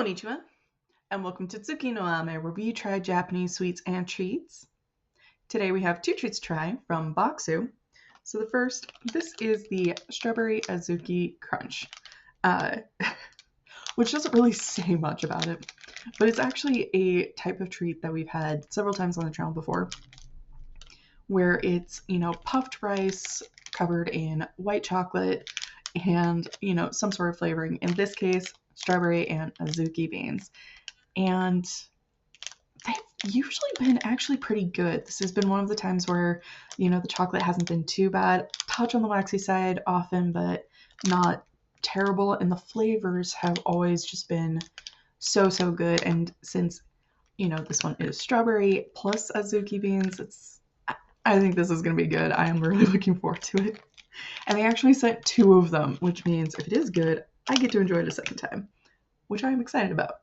Konnichiwa, and welcome to Tsuki no Ame, where we try Japanese sweets and treats. Today we have two treats to try from Boxu. So the first, this is the Strawberry Azuki Crunch, which doesn't really say much about it, but it's actually a type of treat that we've had several times on the channel before, where it's, puffed rice covered in white chocolate and, some sort of flavoring. In this case, strawberry and Azuki beans. And they've usually been actually pretty good. This has been one of the times where, the chocolate hasn't been too bad. Touch on the waxy side often, but not terrible. And the flavors have always just been so good. And since, this one is strawberry plus Azuki beans, I think this is going to be good. I am really looking forward to it. And they actually sent two of them, which means if it is good, I get to enjoy it a second time, which I am excited about.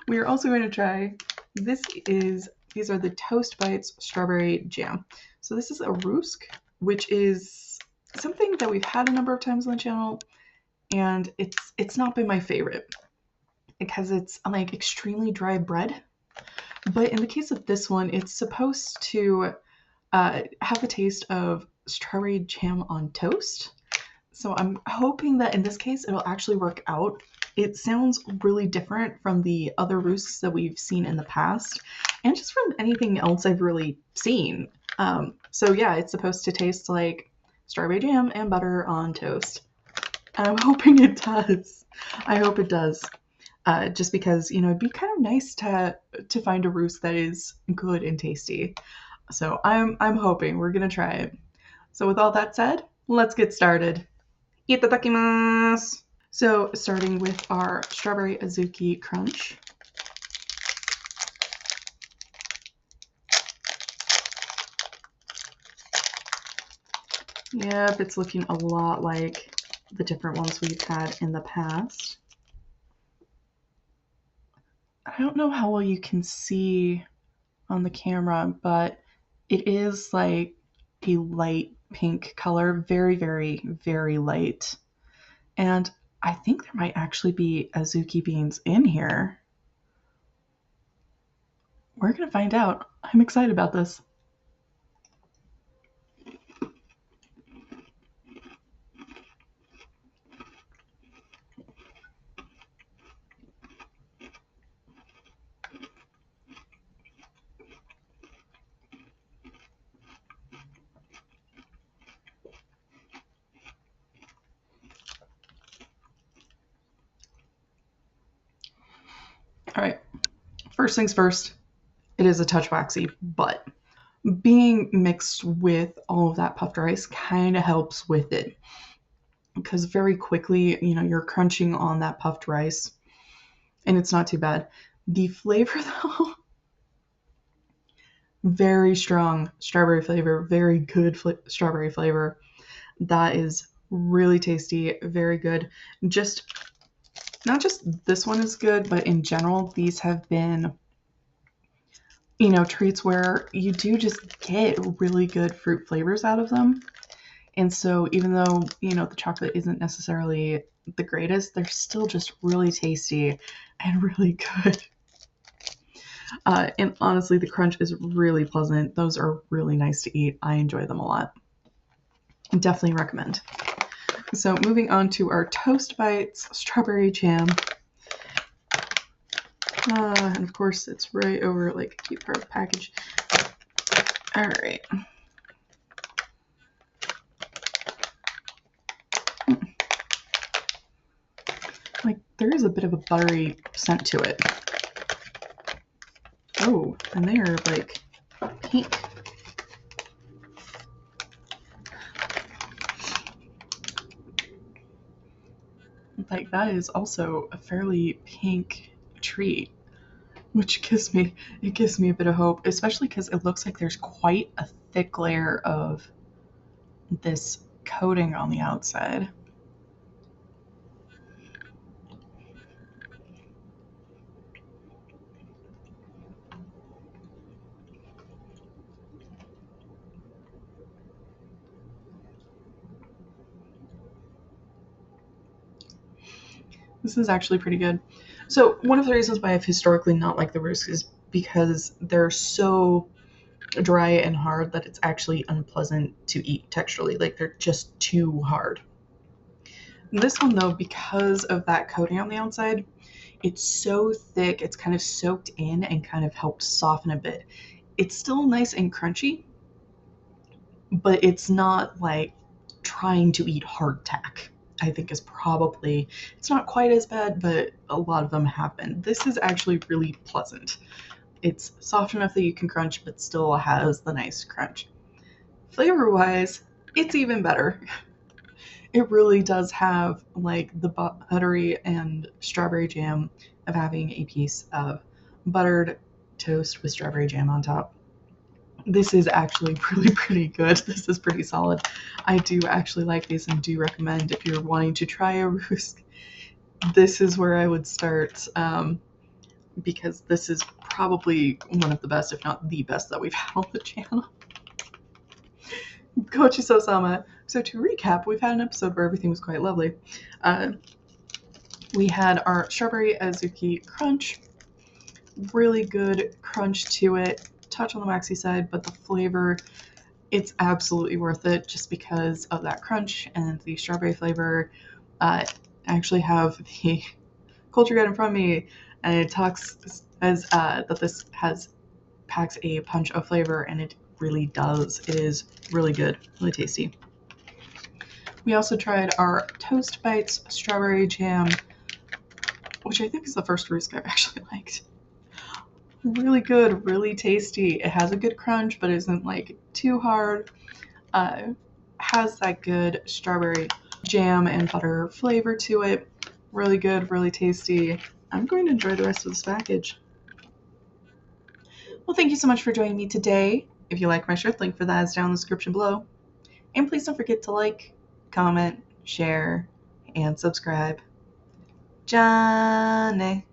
We are also going to try, these are the Toast Bites Strawberry Jam. So this is a rusk, which is something that we've had a number of times on the channel, and it's not been my favorite because it's like extremely dry bread. But in the case of this one, it's supposed to have the taste of strawberry jam on toast. So I'm hoping that in this case it'll actually work out. It sounds really different from the other rusks that we've seen in the past, and just from anything else I've really seen. So yeah, it's supposed to taste like strawberry jam and butter on toast. And I'm hoping it does. I hope it does. Just because, it'd be kind of nice to find a rusk that is good and tasty. So I'm hoping we're gonna try it. So with all that said, let's get started. Itadakimasu! So starting with our Strawberry Azuki Crunch. Yep, it's looking a lot like the different ones we've had in the past. I don't know how well you can see on the camera, but it is like a light pink color, very, very, very light. And I think there might actually be Azuki beans in here. We're going to find out. I'm excited about this. All right, first things first, it is a touch waxy, but being mixed with all of that puffed rice kind of helps with it, because very quickly, you're crunching on that puffed rice and it's not too bad. The flavor though, very strong strawberry flavor, very good strawberry flavor. That is really tasty, very good. Not just this one is good, but in general, these have been, treats where you do just get really good fruit flavors out of them. And so even though, the chocolate isn't necessarily the greatest, they're still just really tasty and really good. And honestly, the crunch is really pleasant. Those are really nice to eat. I enjoy them a lot. Definitely recommend. So moving on to our Toast Bites Strawberry Jam. And of course, it's right over like a cute part of the package. All right. Like, there is a bit of a buttery scent to it. Oh, and they are like pink. Like, that is also a fairly pink treat, which gives me a bit of hope, especially because it looks like there's quite a thick layer of this coating on the outside. This is actually pretty good. So one of the reasons why I've historically not liked the Rusk is because they're so dry and hard that it's actually unpleasant to eat texturally. Like they're just too hard. This one though, because of that coating on the outside, it's so thick, it's kind of soaked in and kind of helps soften a bit. It's still nice and crunchy, but it's not like trying to eat hardtack. I think is probably, it's not quite as bad, but a lot of them have been. This is actually really pleasant. It's soft enough that you can crunch, but still has the nice crunch. Flavor wise, it's even better. It really does have like the buttery and strawberry jam of having a piece of buttered toast with strawberry jam on top. This is actually really pretty good. This is pretty solid. I do actually like these and do recommend if you're wanting to try a Rusk, this is where I would start, because this is probably one of the best, if not the best, that we've had on the channel. Gochiso-sama. So to recap, we've had an episode where everything was quite lovely. We had our strawberry Azuki crunch. Really good crunch to it. Touch on the waxy side, but the flavor, it's absolutely worth it just because of that crunch and the strawberry flavor. I actually have the culture guide in front of me, and it talks as that this packs a punch of flavor, and it really does. It is really good, really tasty. We also tried our Toast Bites strawberry jam, which I think is the first Rusk I've actually liked. Really good, really tasty. It has a good crunch, but isn't like too hard. Has that good strawberry jam and butter flavor to it. Really good, really tasty. I'm going to enjoy the rest of this package. Well, thank you so much for joining me today. If you like my shirt, link for that is down in the description below. And please don't forget to like, comment, share, and subscribe. Johnny.